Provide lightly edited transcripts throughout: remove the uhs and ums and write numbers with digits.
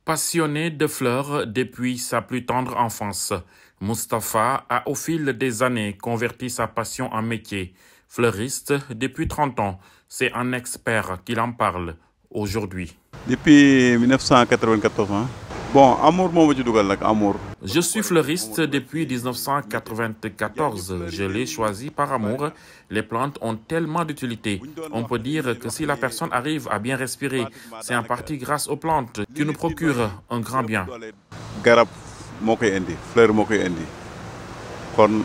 Passionné de fleurs depuis sa plus tendre enfance, Mustapha a au fil des années converti sa passion en métier. Fleuriste depuis 30 ans, c'est un expert qu'il en parle aujourd'hui. Depuis 1994, bon, amour, amour. Je suis fleuriste depuis 1994. Je l'ai choisi par amour. Les plantes ont tellement d'utilité. On peut dire que si la personne arrive à bien respirer, c'est en partie grâce aux plantes qui nous procurent un grand bien. Garab mokoy indi, fleur mokoy indi. Kon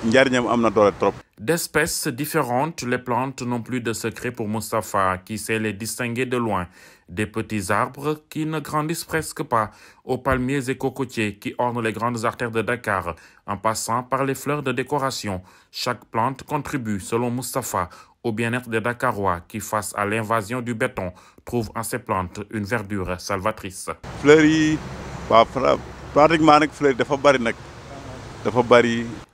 njariñam amna doole trop. D'espèces différentes, les plantes n'ont plus de secret pour Mustapha, qui sait les distinguer de loin. Des petits arbres qui ne grandissent presque pas, aux palmiers et cocotiers qui ornent les grandes artères de Dakar, en passant par les fleurs de décoration. Chaque plante contribue, selon Mustapha, au bien-être des Dakarois qui, face à l'invasion du béton, trouvent en ces plantes une verdure salvatrice. Fleurs yi, pratiquement nak fleur dafa bari nak.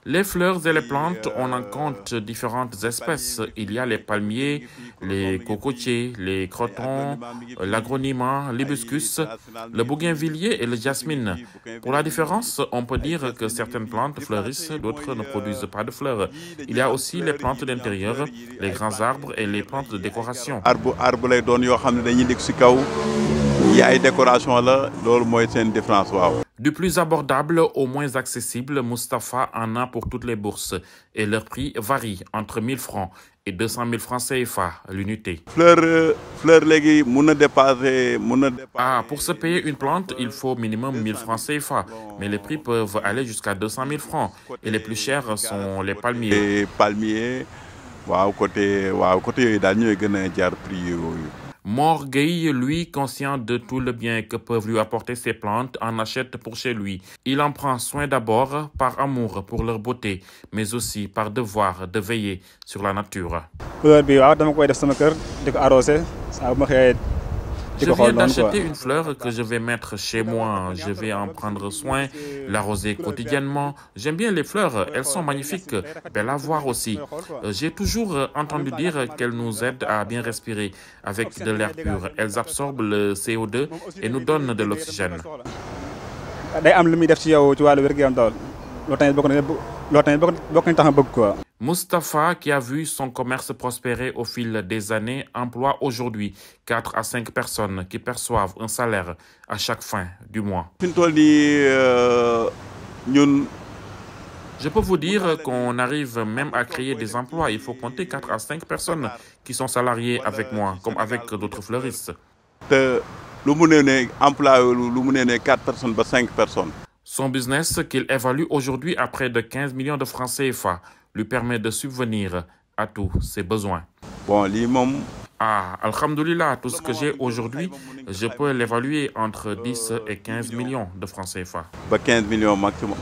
Les fleurs et les plantes, on en compte différentes espèces. Il y a les palmiers, les cocotiers, les crotons, l'agronimat, l'hibiscus, le bougainvillier et le jasmine. Pour la différence, on peut dire que certaines plantes fleurissent, d'autres ne produisent pas de fleurs. Il y a aussi les plantes d'intérieur, les grands arbres et les plantes de décoration. Arbre lay doon yo xamné dañuy nek ci kaw. Il y a une décoration là, loolu mooy seen différence waaw. Du plus abordable au moins accessible, Mustapha en a pour toutes les bourses et leur prix varie entre 1000 francs et 200 000 francs CFA l'unité. Fleur léegi mun dépasser pour se payer une plante, il faut minimum 1000 francs CFA, mais les prix peuvent aller jusqu'à 200 000 francs et les plus chers sont les palmiers. Les palmiers, côté yooyu daal ñooy gën a jaar prix yooyu. Mor Gueye, lui, conscient de tout le bien que peuvent lui apporter ces plantes, en achète pour chez lui. Il en prend soin d'abord par amour pour leur beauté, mais aussi par devoir de veiller sur la nature. Je viens d'acheter une fleur que je vais mettre chez moi. Je vais en prendre soin, l'arroser quotidiennement. J'aime bien les fleurs, elles sont magnifiques, belles à voir aussi. J'ai toujours entendu dire qu'elles nous aident à bien respirer avec de l'air pur. Elles absorbent le CO2 et nous donnent de l'oxygène. Mustapha, qui a vu son commerce prospérer au fil des années, emploie aujourd'hui 4 à 5 personnes qui perçoivent un salaire à chaque fin du mois. Je peux vous dire qu'on arrive même à créer des emplois. Il faut compter 4 à 5 personnes qui sont salariées avec moi, comme avec d'autres fleuristes. 4 personnes, 5 personnes. Son business, qu'il évalue aujourd'hui à près de 15 millions de francs CFA, lui permet de subvenir à tous ses besoins. Bon, alhamdoulilah, tout ce que j'ai aujourd'hui, je peux l'évaluer entre 10 et 15 millions de francs CFA. 15 millions maximum.